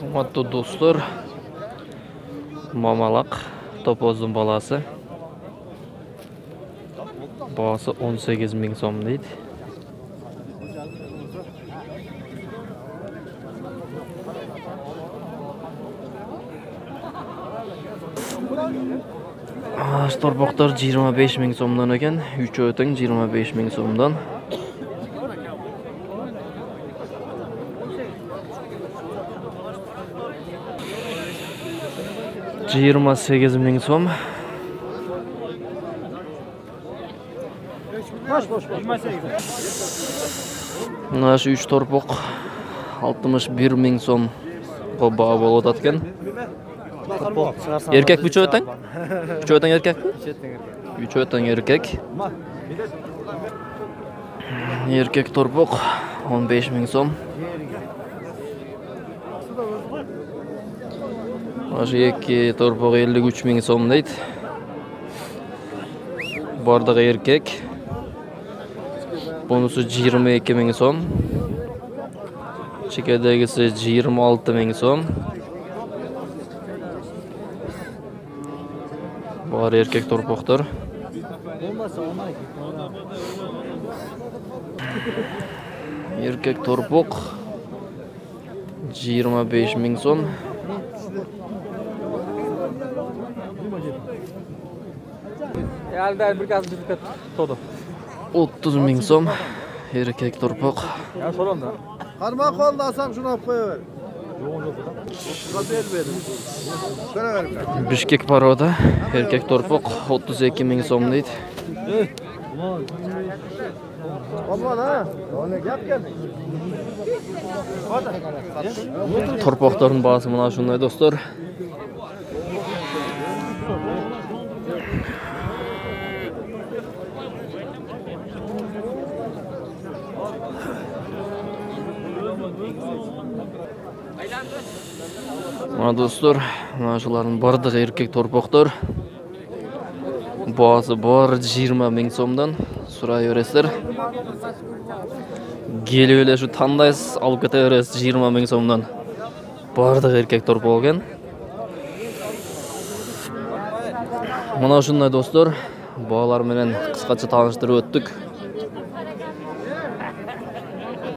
Урматтуу достор, мамалак топоздун баласы. Баасы 18 000 сом дейт. Торпоктор 25 000 сомдон экен, 3 өтөң 25 000 сомдон. Жыйырма 8 000 сом. Наш 3 торпок 61 000 сом баа болуп атат экен. Эркек үчөө өтөң? Үчөө өтөң эркек? Үчөө өтөң эркек. Эркек торпок 15 000 сом. Аш эки торпок 53 000 сом дейт. Бардыгы эркек. Бонусу 22 000 сом. Чекедегиси 26 000 сом. Бар эркек торпоктор. Эркек торпок 25 000 сом. Ялдар бир газ бизге тоду. 30 000 сом эркек торпок. Я солом да. Карма колду алсам шуну алып кое бер. Бишкек порода эркек торпок 32 000 сом дейт. Торпоктордун баасы мына ушундай достор. Мына достор, мына ушулардын бардыгы эркек торпоктор. Баасы бар 20 000 сомдон. Сурай бересиздер. Келип эле ушу тандайсыз алып кете бересиз 20 000 сомдон. Бардыгы эркек торпок экен. Мына ушундай достор, баалар менен кыскача тааныштырып өттүк.